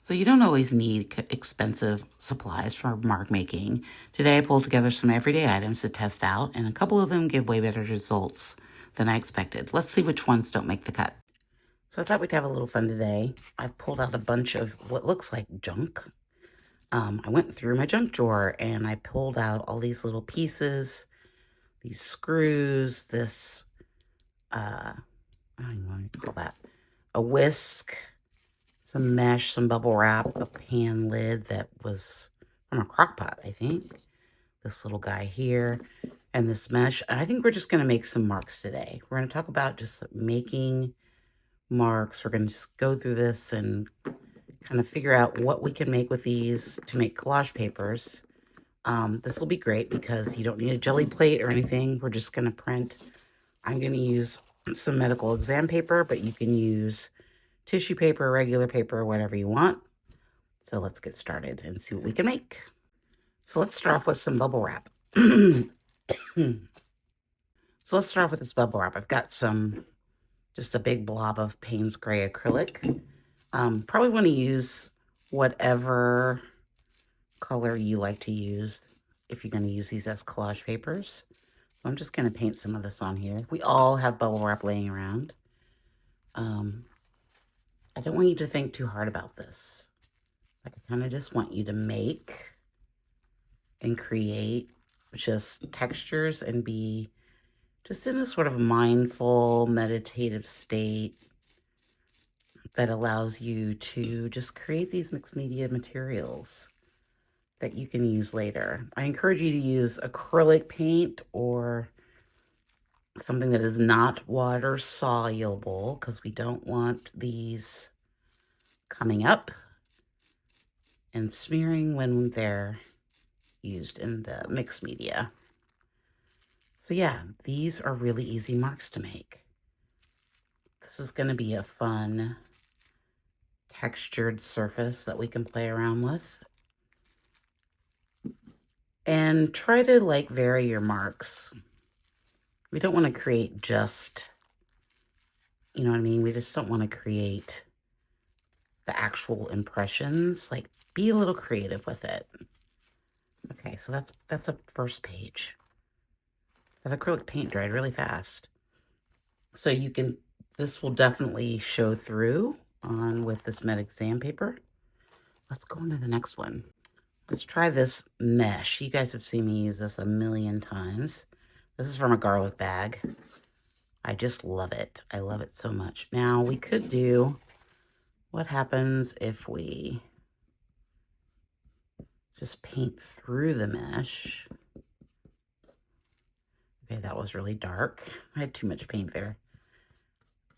So you don't always need expensive supplies for mark making. Today I pulled together some everyday items to test out, and a couple of them give way better results than I expected. Let's see which ones don't make the cut. So I thought we'd have a little fun today. I've pulled out a bunch of what looks like junk. I went through my junk drawer and I pulled out all these little pieces, these screws, this, I don't even know what to call that, a whisk, some mesh, some bubble wrap, a pan lid that was from a crock pot, I think. This little guy here, and this mesh. And I think we're just going to make some marks today. We're going to talk about just making marks. We're going to just go through this and kind of figure out what we can make with these to make collage papers. This will be great because you don't need a jelly plate or anything. We're just going to print. I'm going to use some medical exam paper, but you can use tissue paper, regular paper, whatever you want. So let's get started and see what we can make. So let's start off with some bubble wrap. So let's start off with this bubble wrap. I've got just a big blob of Payne's Gray acrylic. Probably want to use whatever color you like to use if you're going to use these as collage papers. I'm just going to paint some of this on here. We all have bubble wrap laying around. I don't want you to think too hard about this. I kind of just want you to make and create just textures and be just in a sort of mindful, meditative state that allows you to just create these mixed media materials that you can use later. I encourage you to use acrylic paint or something that is not water soluble because we don't want these coming up and smearing when they're used in the mixed media. So yeah, these are really easy marks to make. This is going to be a fun textured surface that we can play around with. And try to vary your marks. We don't want to create just, you know what I mean? We just don't want to create the actual impressions. Be a little creative with it. Okay, so that's a first page. That acrylic paint dried really fast. So this will definitely show through on with this med exam paper. Let's go into the next one. Let's try this mesh. You guys have seen me use this a million times. This is from a garlic bag. I just love it. I love it so much. Now, we could do, what happens if we just paint through the mesh? Okay, that was really dark. I had too much paint there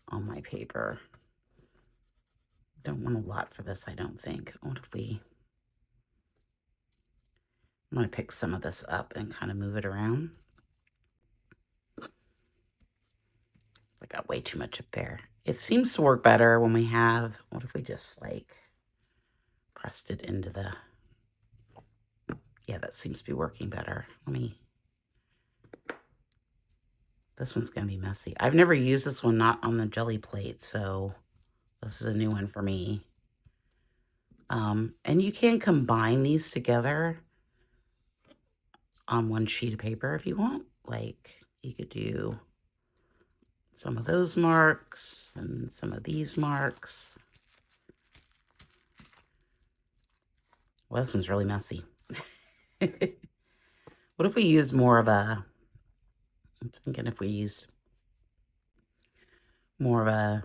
on my paper. Don't want a lot for this, I don't think. What if I'm going to pick some of this up and kind of move it around. I got way too much up there. It seems to work better when we have, what if we just pressed it into the, yeah, that seems to be working better. This one's going to be messy. I've never used this one not on the jelly plate, so this is a new one for me. And you can combine these together on one sheet of paper if you want. You could do some of those marks and some of these marks. Well, this one's really messy. What if we use more of a, I'm thinking if we use more of a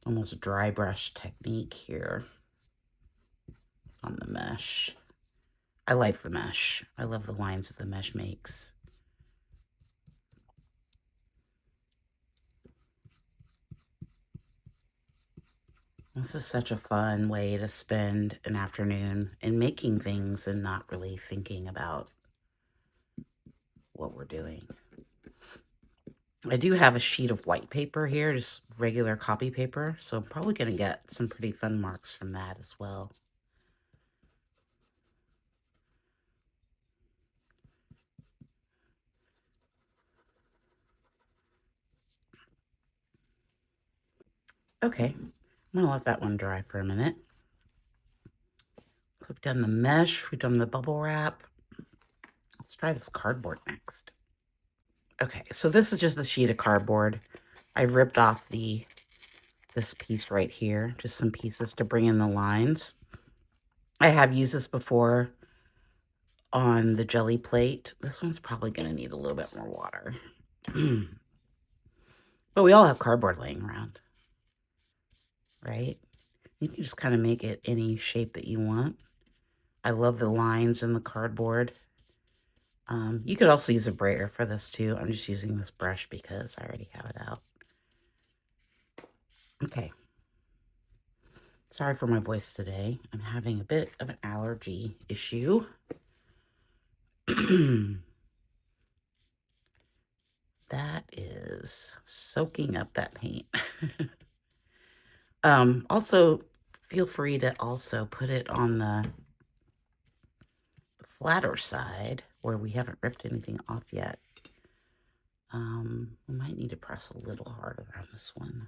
almost dry brush technique here on the mesh. I like the mesh. I love the lines that the mesh makes. This is such a fun way to spend an afternoon in making things and not really thinking about what we're doing. I do have a sheet of white paper here, just regular copy paper, so I'm probably going to get some pretty fun marks from that as well. Okay, I'm going to let that one dry for a minute. we've done the mesh, we've done the bubble wrap. Let's try this cardboard next. Okay, so this is just a sheet of cardboard. I ripped off this piece right here, just some pieces to bring in the lines. I have used this before on the jelly plate. This one's probably going to need a little bit more water. But we all have cardboard laying around, right? You can just kind of make it any shape that you want. I love the lines in the cardboard. You could also use a brayer for this too. I'm just using this brush because I already have it out. Okay. Sorry for my voice today. I'm having a bit of an allergy issue. That is soaking up that paint. Also, feel free to also put it on the flatter side where we haven't ripped anything off yet. We might need to press a little harder on this one.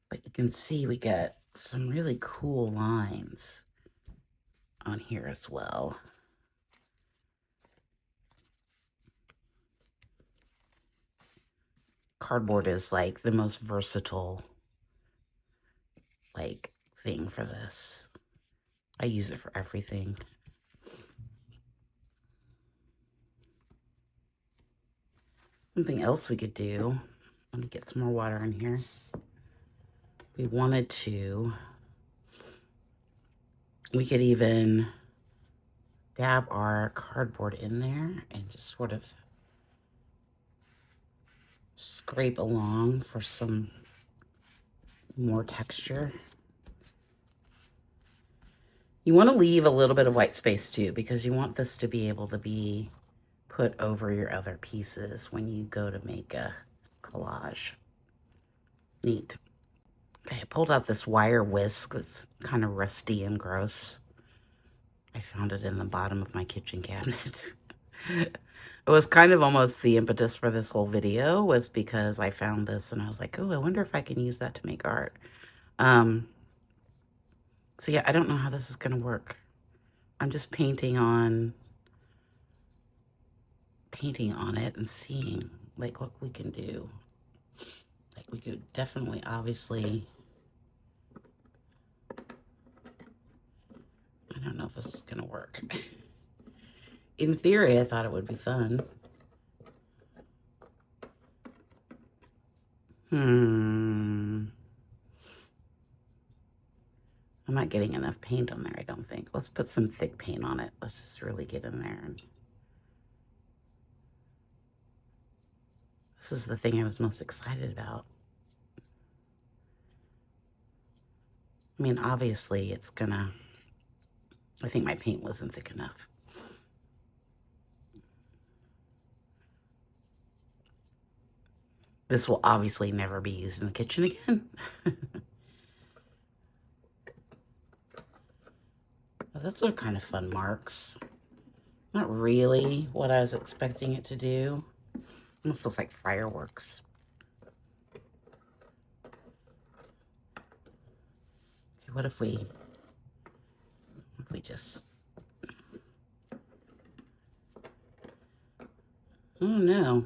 But you can see we get some really cool lines on here as well. Cardboard is like the most versatile thing for this. I use it for everything. Something else we could do, let me get some more water in here. We wanted to, we could even dab our cardboard in there and just sort of scrape along for some more texture. You want to leave a little bit of white space too, because you want this to be able to be put over your other pieces when you go to make a collage. Neat. Okay, I pulled out this wire whisk that's kind of rusty and gross. I found it in the bottom of my kitchen cabinet. It was kind of almost the impetus for this whole video, was because I found this and I was like, oh, I wonder if I can use that to make art. So yeah, I don't know how this is going to work. I'm just painting on it and seeing like what we can do. Like we could definitely, obviously, I don't know if this is going to work. In theory, I thought it would be fun. I'm not getting enough paint on there, I don't think. Let's put some thick paint on it. Let's just really get in there. And this is the thing I was most excited about. I mean, obviously it's gonna, I think my paint wasn't thick enough. This will obviously never be used in the kitchen again. Well, those are kind of fun marks. Not really what I was expecting it to do. Almost looks like fireworks. Okay, what if we just... Oh no.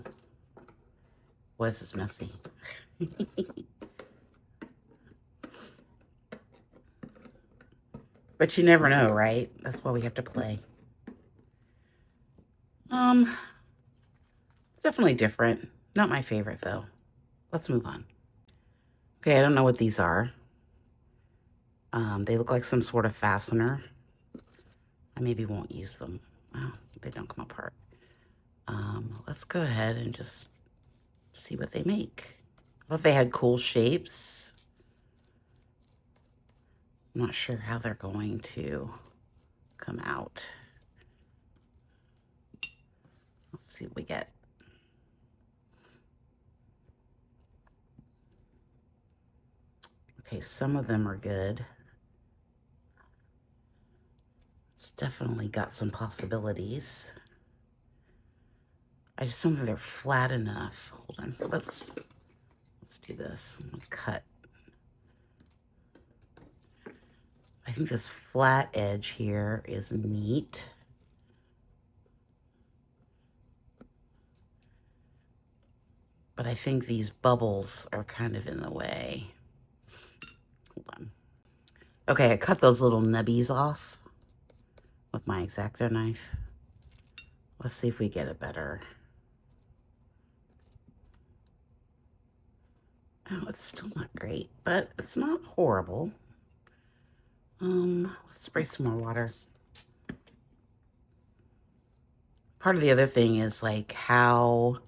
Why is this messy? But you never know, right? That's why we have to play. Definitely different. Not my favorite though. Let's move on. Okay, I don't know what these are. They look like some sort of fastener. I maybe won't use them. Well, they don't come apart. Let's go ahead and just see what they make. I thought they had cool shapes. I'm not sure how they're going to come out. Let's see what we get. Okay, some of them are good. It's definitely got some possibilities. I just don't think they're flat enough. Hold on, let's do this. I'm gonna cut. I think this flat edge here is neat. But I think these bubbles are kind of in the way. Hold on. Okay, I cut those little nubbies off with my X-Acto knife. Let's see if we get it better. Oh, it's still not great, but it's not horrible. Let's spray some more water. Part of the other thing is like how,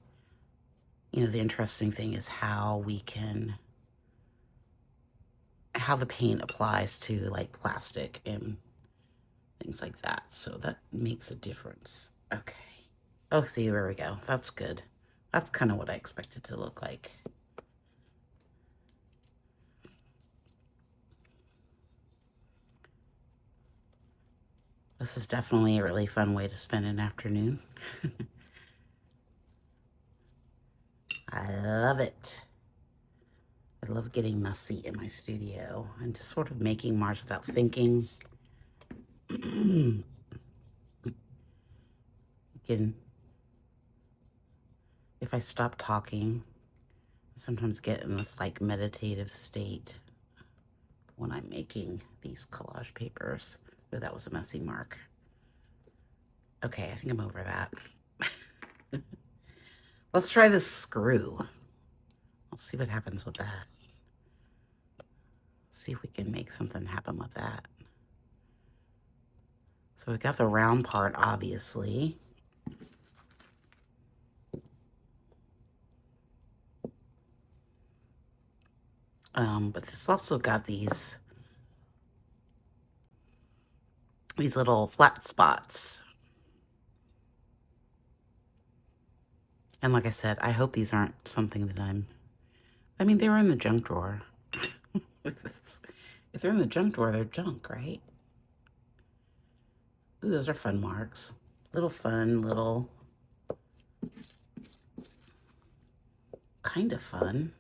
you know, the interesting thing is how the paint applies to like plastic and things like that. So that makes a difference. Okay. Oh, see, there we go. That's good. That's kind of what I expected to look like. This is definitely a really fun way to spend an afternoon. I love it. I love getting messy in my studio and just sort of making marks without thinking. You can, if I stop talking, I sometimes get in this like meditative state when I'm making these collage papers. Oh, that was a messy mark. Okay, I think I'm over that. Let's try this screw. Let's see what happens with that. See if we can make something happen with that. So we got the round part, obviously. But this also got these little flat spots. And like I said, I hope these aren't something that I mean, they were in the junk drawer. If they're in the junk drawer, they're junk, right? Ooh, those are fun marks. Little fun, little, kind of fun.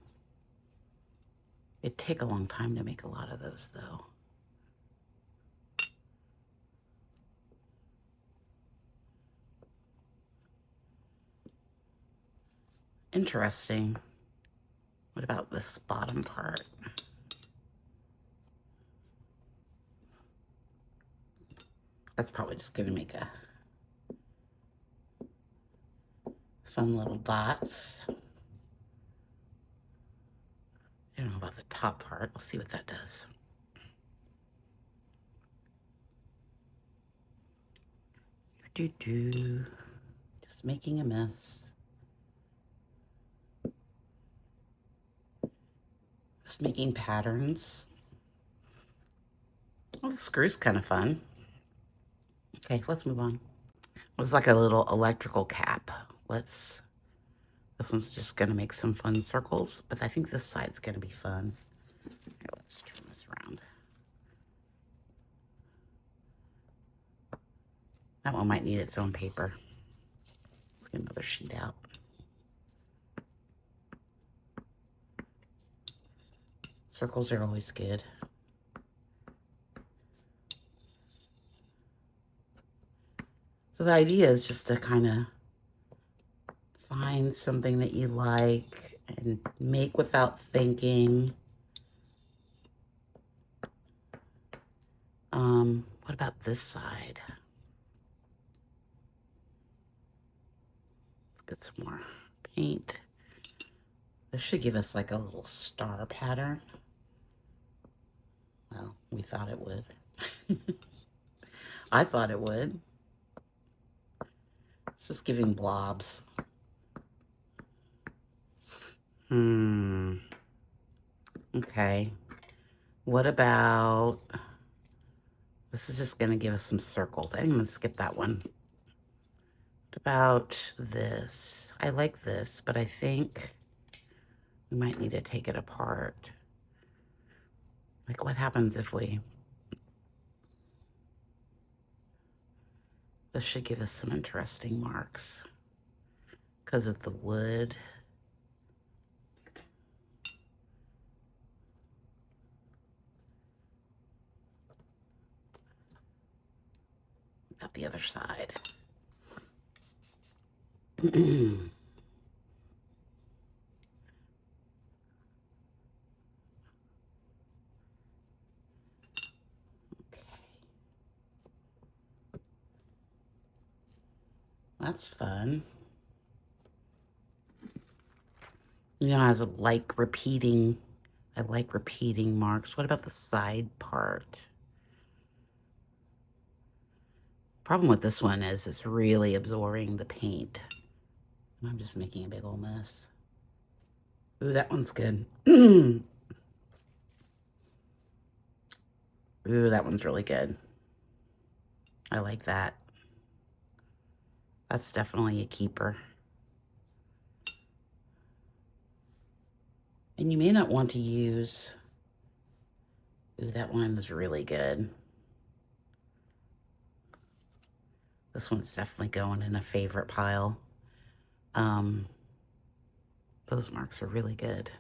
It'd take a long time to make a lot of those, though. Interesting. What about this bottom part? That's probably just going to make a fun little dots. I don't know about the top part. We'll see what that does. Just making a mess. Just making patterns. Oh, the screw's kind of fun. Okay, let's move on. It's like a little electrical cap. This one's just gonna make some fun circles, but I think this side's gonna be fun. Here, let's turn this around. That one might need its own paper. Let's get another sheet out. Circles are always good. So the idea is just to kind of find something that you like and make without thinking. What about this side? Let's get some more paint. This should give us like a little star pattern. Well, we thought it would. I thought it would. It's just giving blobs. Okay. What about, this is just gonna give us some circles. I'm gonna skip that one. What about this? I like this, but I think we might need to take it apart. Like, what happens if this should give us some interesting marks because of the wood. Got the other side. That's fun. You know, I like repeating marks. What about the side part? Problem with this one is it's really absorbing the paint. I'm just making a big old mess. Ooh, that one's good. Ooh, that one's really good. I like that. That's definitely a keeper. And you may not want to use... Ooh, that one is really good. This one's definitely going in a favorite pile. Those marks are really good.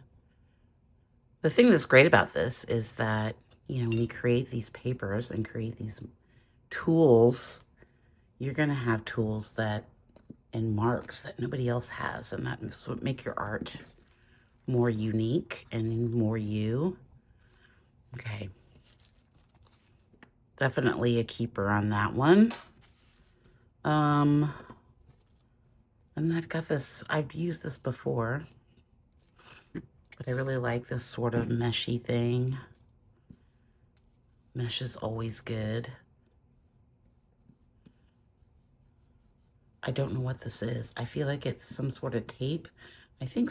The thing that's great about this is that, you know, when you create these papers and create these tools, you're going to have tools that and marks that nobody else has, and that's what make your art more unique and more you. Okay. Definitely a keeper on that one. And then I've got this, I've used this before, but I really like this sort of meshy thing. Mesh is always good. I don't know what this is. I feel like it's some sort of tape. I think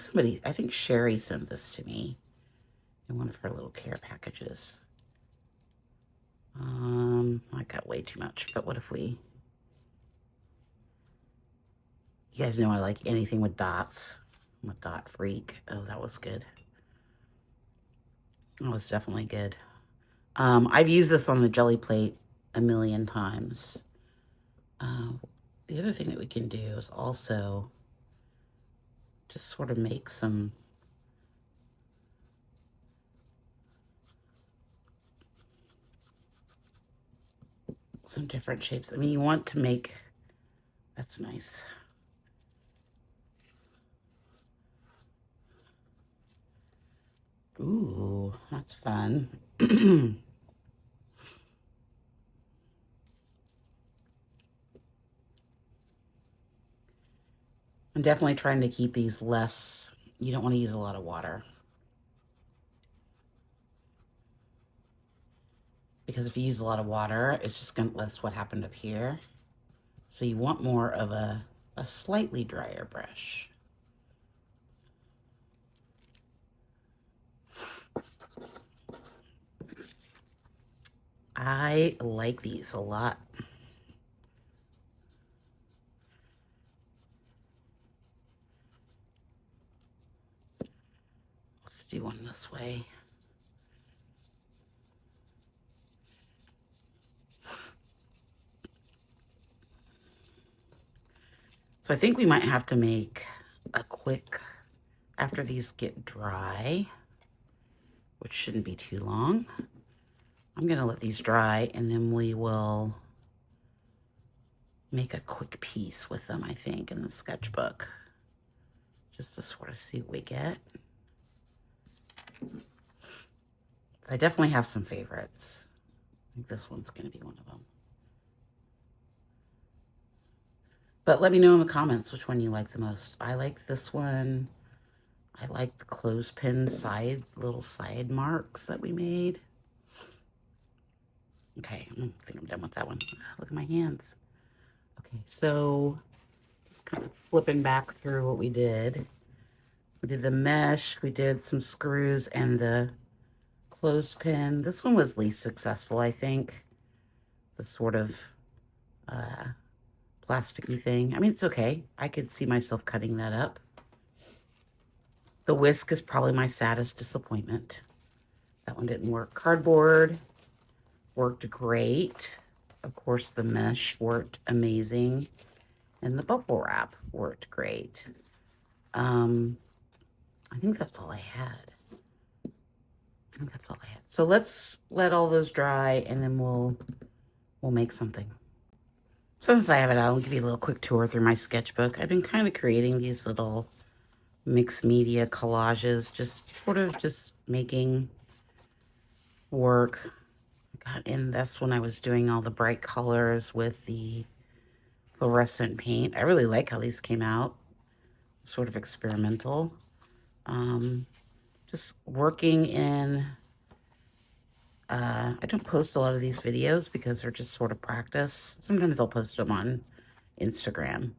Sherry sent this to me in one of her little care packages. I got way too much, but what if we... You guys know I like anything with dots. I'm a dot freak. Oh, that was good. That was definitely good. I've used this on the jelly plate a million times. The other thing that we can do is also just sort of make some different shapes. I mean, you want to make... That's nice. Ooh, that's fun. I'm definitely trying to keep these less... You don't want to use a lot of water. Because if you use a lot of water, it's just gonna... That's what happened up here. So you want more of a slightly drier brush. I like these a lot. Let's do one this way. So I think we might have to make a quick, after these get dry, which shouldn't be too long. I'm gonna let these dry and then we will make a quick piece with them, I think, in the sketchbook. Just to sort of see what we get. I definitely have some favorites. I think this one's gonna be one of them. But let me know in the comments which one you like the most. I like this one. I like the clothespin little side marks that we made. Okay, I think I'm done with that one. Look at my hands. Okay, so just kind of flipping back through what we did. We did the mesh, we did some screws and the clothespin. This one was least successful, I think. The sort of plasticky thing. I mean, it's okay. I could see myself cutting that up. The whisk is probably my saddest disappointment. That one didn't work. Cardboard worked great. Of course, the mesh worked amazing. And the bubble wrap worked great. I think that's all I had. So let's let all those dry and then we'll make something. Since I have it, I'll give you a little quick tour through my sketchbook. I've been kind of creating these little mixed media collages, just sort of just making work. And that's when I was doing all the bright colors with the fluorescent paint. I really like how these came out, sort of experimental. Just working in, I don't post a lot of these videos because they're just sort of practice. Sometimes I'll post them on Instagram.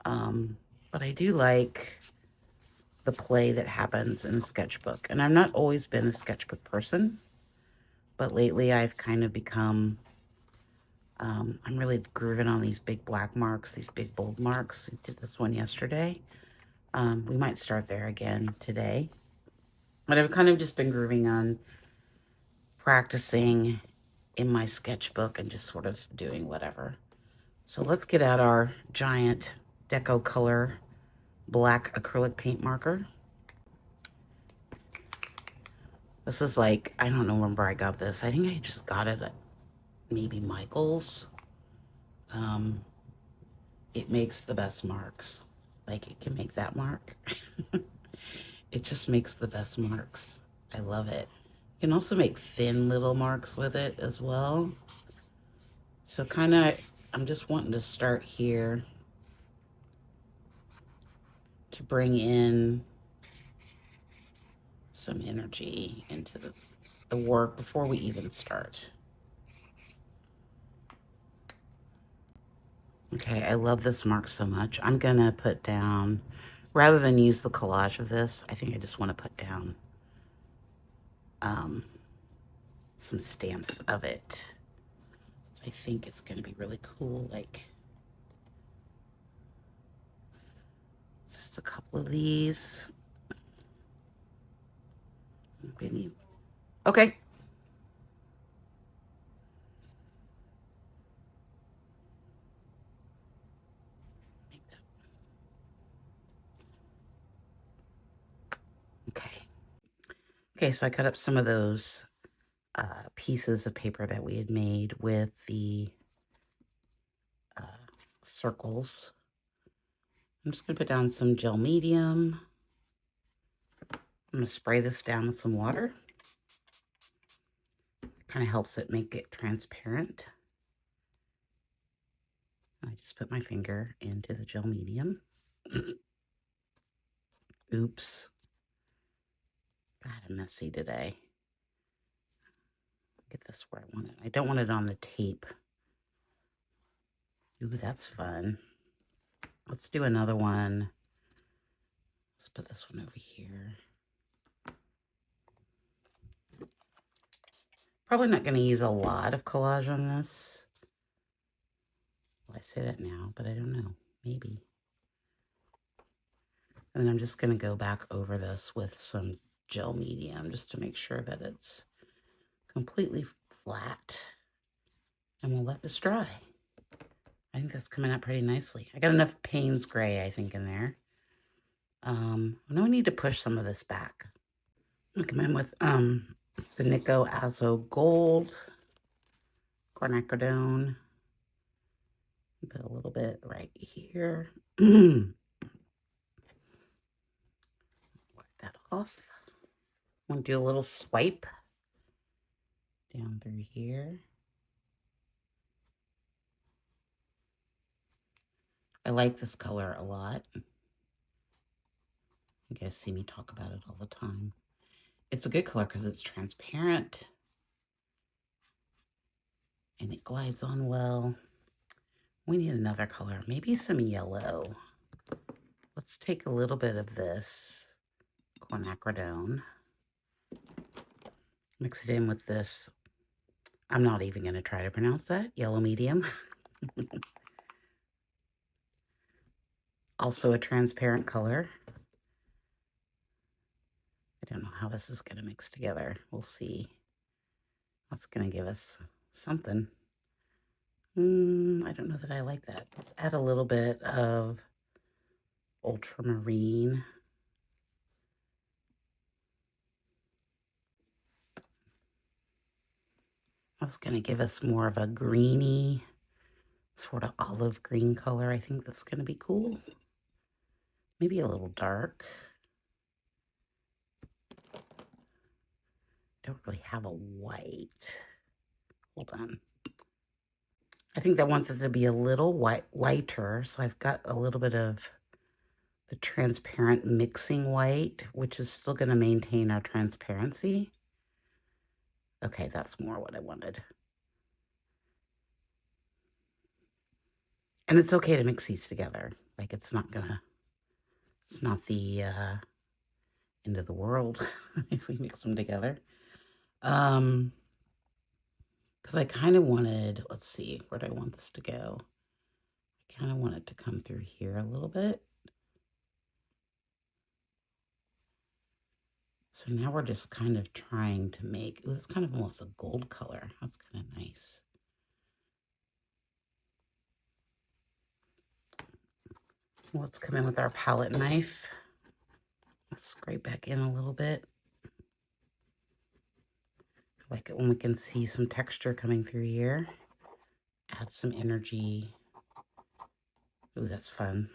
But I do like the play that happens in a sketchbook. And I've not always been a sketchbook person, but lately I've kind of become, I'm really grooving on these big black marks, these big bold marks. I did this one yesterday. We might start there again today. But I've kind of just been grooving on practicing in my sketchbook and just sort of doing whatever. So let's get out our giant Neocolor black acrylic paint marker. This is like, I don't know where I got this. I think I just got it at maybe Michael's. It makes the best marks. Like, it can make that mark. It just makes the best marks. I love it. You can also make thin little marks with it as well. So kind of, I'm just wanting to start here to bring in some energy into the work before we even start. Okay, I love this mark so much. I'm gonna put down, rather than use the collage of this, I think I just want to put down some stamps of it. So I think it's gonna be really cool, like just a couple of these. Okay. Okay. Okay, so I cut up some of those pieces of paper that we had made with the circles. I'm just going to put down some gel medium. I'm going to spray this down with some water. Kind of helps it make it transparent. I just put my finger into the gel medium. Oops. God, I'm messy today. Get this where I want it. I don't want it on the tape. Ooh, that's fun. Let's do another one. Let's put this one over here. Probably not going to use a lot of collage on this. Well, I say that now, but I don't know. Maybe. And then I'm just going to go back over this with some gel medium just to make sure that it's completely flat. And we'll let this dry. I think that's coming out pretty nicely. I got enough Payne's Gray, I think, in there. Now we need to push some of this back. I'm going to come in with the Nico Azo Gold quinacridone. Put a little bit right here. Wipe that off. I'm going to do a little swipe down through here. I like this color a lot. You guys see me talk about it all the time. It's a good color because it's transparent and it glides on well. We need another color, maybe some yellow. Let's take a little bit of this quinacridone, mix it in with this. I'm not even going to try to pronounce that. Yellow medium. Also a transparent color. I don't know how this is going to mix together. We'll see. That's going to give us something. I don't know that I like that. Let's add a little bit of ultramarine. That's going to give us more of a greeny sort of olive green color. I think that's going to be cool. Maybe a little dark. Don't really have a white. Hold on. I think that wants it to be a little lighter, so I've got a little bit of the transparent mixing white, which is still going to maintain our transparency. Okay, that's more what I wanted. And it's okay to mix these together. Like, it's not the end of the world if we mix them together. Because I kind of wanted, let's see, where do I want this to go? I kind of want it to come through here a little bit. So now we're just kind of trying to make, ooh, it's kind of almost a gold color. That's kind of nice. Let's come in with our palette knife. Let's scrape back in a little bit. I like it when we can see some texture coming through here. Add some energy. Ooh, that's fun.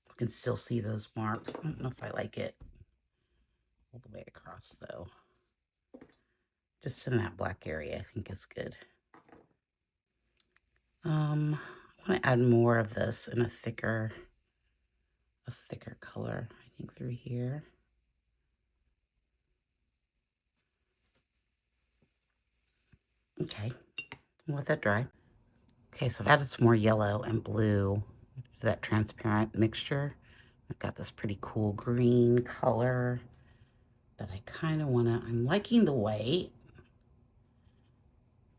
You can still see those marks. I don't know if I like it all the way across though. Just in that black area, I think is good. I want to add more of this in a thicker color, I think, through here. Okay, let that dry. Okay, so I've added some more yellow and blue to that transparent mixture. I've got this pretty cool green color that I kind of want to, I'm liking the white.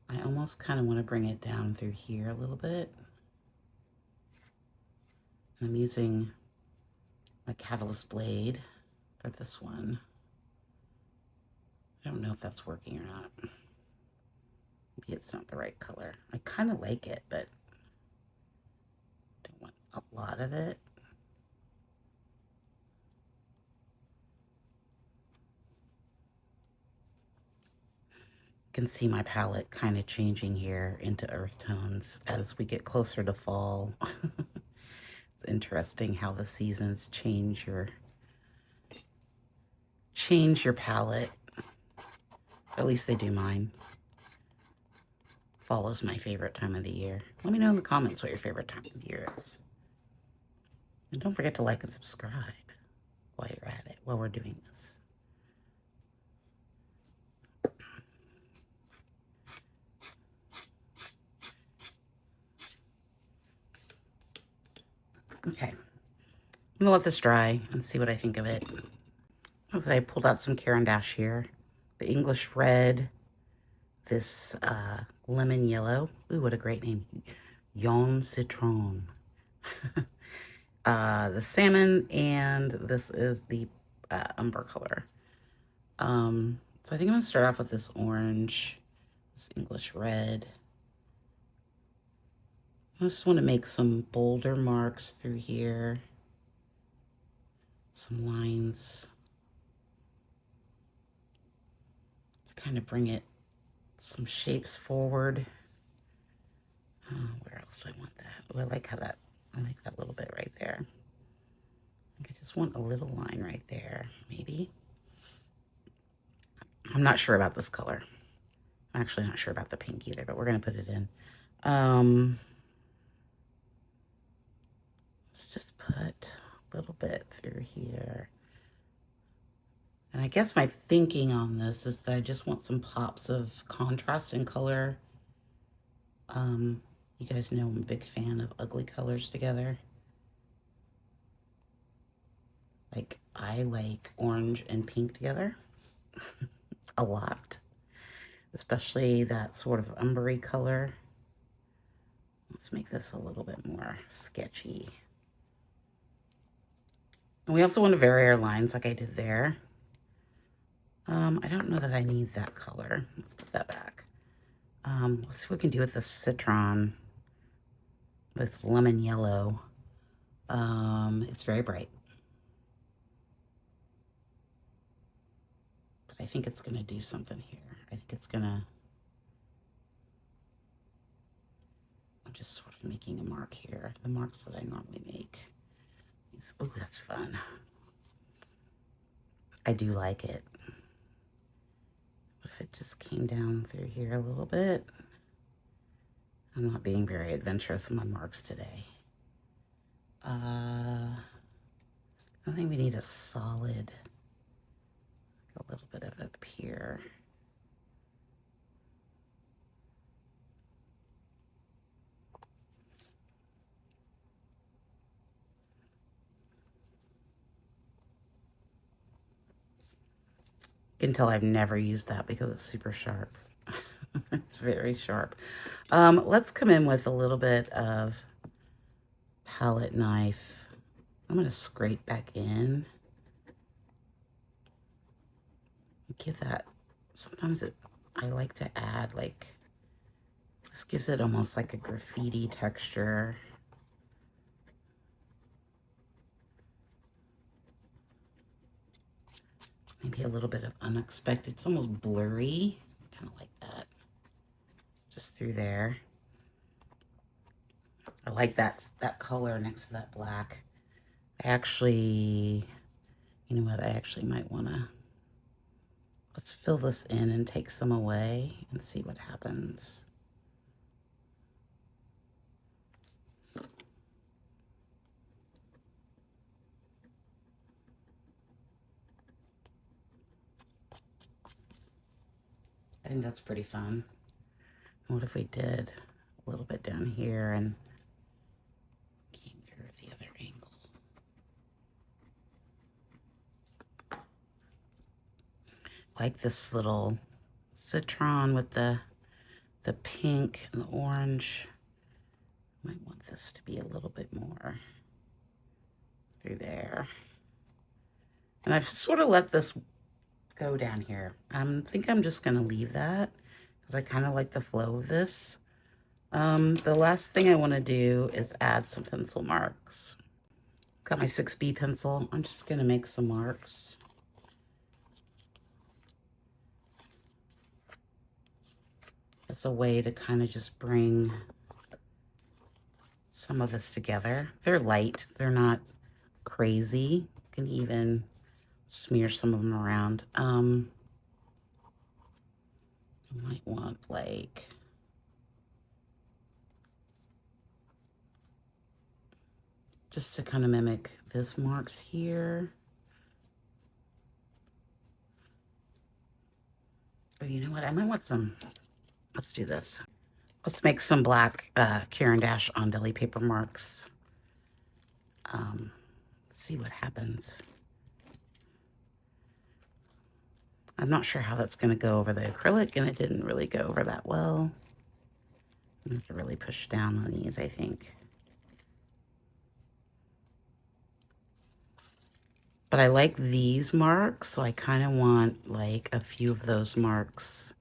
I almost kind of want to bring it down through here a little bit. I'm using my Catalyst blade for this one. I don't know if that's working or not. Maybe it's not the right color. I kind of like it, but don't want a lot of it. You can see my palette kind of changing here into earth tones as we get closer to fall. It's interesting how the seasons change your palette. At least they do mine. Fall is my favorite time of the year. Let me know in the comments what your favorite time of the year is. And don't forget to like and subscribe while you're at it, while we're doing this. Okay, I'm gonna let this dry and see what I think of it. So I pulled out some Caran here, the English red, this lemon yellow. Ooh, what a great name. Yon Citron. The salmon, and this is the umber color. So I think I'm gonna start off with this orange, this English red. I just want to make some bolder marks through here. Some lines. To kind of bring it, some shapes forward. Where else do I want that? Oh, I like that little bit right there. I think I just want a little line right there, maybe. I'm not sure about this color. I'm actually not sure about the pink either, but we're gonna put it in. Let's just put a little bit through here. And I guess my thinking on this is that I just want some pops of contrast and color. You guys know I'm a big fan of ugly colors together. Like, I like orange and pink together a lot, especially that sort of umbery color. Let's make this a little bit more sketchy. And we also want to vary our lines like I did there. I don't know that I need that color. Let's put that back. Let's see what we can do with this citron. This lemon yellow. It's very bright. But I think it's going to do something here. I think it's going to just sort of making a mark here. The marks that I normally make. Oh, that's fun. I do like it. What if it just came down through here a little bit? I'm not being very adventurous with my marks today. I think we need a solid, a little bit of up here. You can tell I've never used that because it's super sharp. It's very sharp. Let's come in with a little bit of palette knife. I'm going to scrape back in. Give that, sometimes I like to add, like, this gives it almost like a graffiti texture. Maybe a little bit of unexpected. It's almost blurry. Kind of like that. Just through there. I like that color next to that black. I actually, you know what? I actually might want to, let's fill this in and take some away and see what happens. I think that's pretty fun. What if we did a little bit down here and came through at the other angle? Like this little citron with the pink and the orange. Might want this to be a little bit more through there. And I've sort of let this go down here. I think I'm just going to leave that because I kind of like the flow of this. The last thing I want to do is add some pencil marks. Got my 6B pencil. I'm just going to make some marks. It's a way to kind of just bring some of this together. They're light. They're not crazy. You can even smear some of them around. You might want like just to kind of mimic this marks here. Oh, you know what? I might want some. Let's do this. Let's make some black Caran on deli paper marks. Let's see what happens. I'm not sure how that's going to go over the acrylic, and it didn't really go over that well. I'm going to have to really push down on these, I think. But I like these marks, so I kind of want like a few of those marks.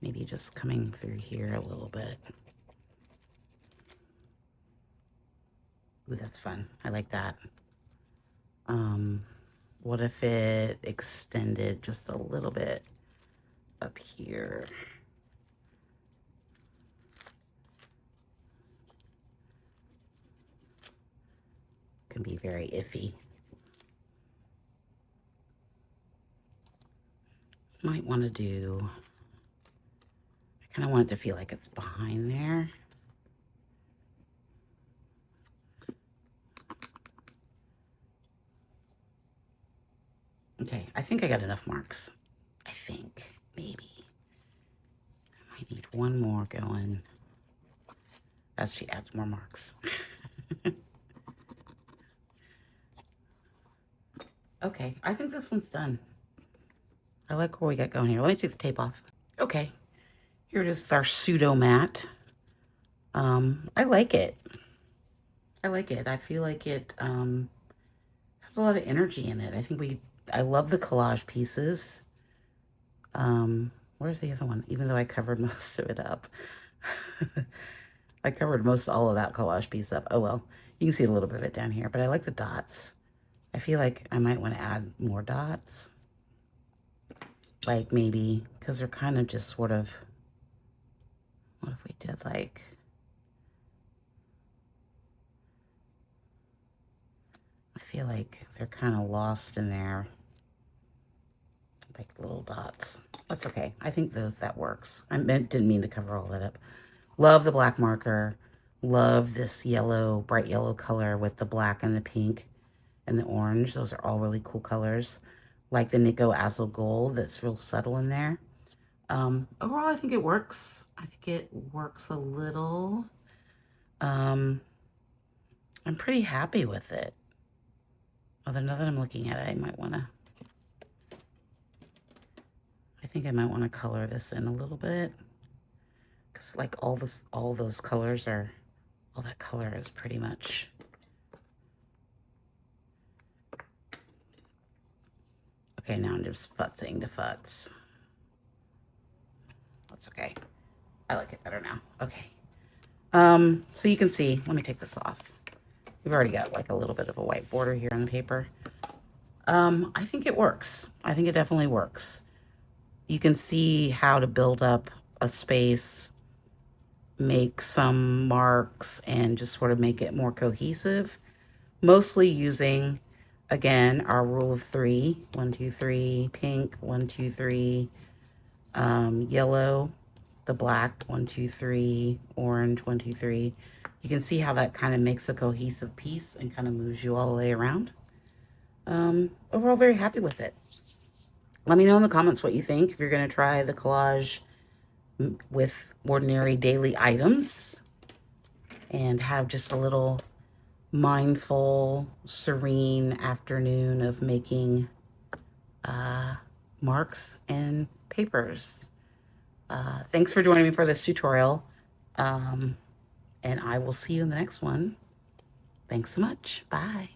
Maybe just coming through here a little bit. Ooh, that's fun. I like that. What if it extended just a little bit up here? Can be very iffy. Might want to do, I kind of want it to feel like it's behind there. Okay, I think I got enough marks. I think, maybe. I might need one more going as she adds more marks. Okay, I think this one's done. I like where we got going here. Let me take the tape off. Okay, here it is with our pseudo matte. I like it. I like it. I feel like it has a lot of energy in it. I love the collage pieces. Where's the other one? Even though I covered most of it up. I covered most all of that collage piece up. Oh well, you can see a little bit of it down here, but I like the dots. I feel like I might want to add more dots. Like maybe, because they're kind of just sort of, what if we did like feel like they're kind of lost in there, like little dots. That's okay. I think that works. Didn't mean to cover all that up. Love the black marker. Love this yellow, bright yellow color with the black and the pink and the orange. Those are all really cool colors. Like the Nico Azul Gold, that's real subtle in there. Overall, I think it works. I think it works a little. I'm pretty happy with it. Although now that I'm looking at it, I think I might want to color this in a little bit. Because like all those colors are, all that color is pretty much. Okay, now I'm just futzing to futz. That's okay. I like it better now. Okay. So you can see, let me take this off. We've already got like a little bit of a white border here on the paper. I think it works. I think it definitely works. You can see how to build up a space, make some marks, and just sort of make it more cohesive. Mostly using, again, our rule of 3. 1, 2, 3, pink, 1, 2, 3, yellow, the black, 1, 2, 3, orange, 1, 2, 3. You can see how that kind of makes a cohesive piece and kind of moves you all the way around. Overall, very happy with it. Let me know in the comments what you think. If you're going to try the collage with ordinary daily items and have just a little mindful, serene afternoon of making marks and papers. Thanks for joining me for this tutorial. And I will see you in the next one. Thanks so much. Bye.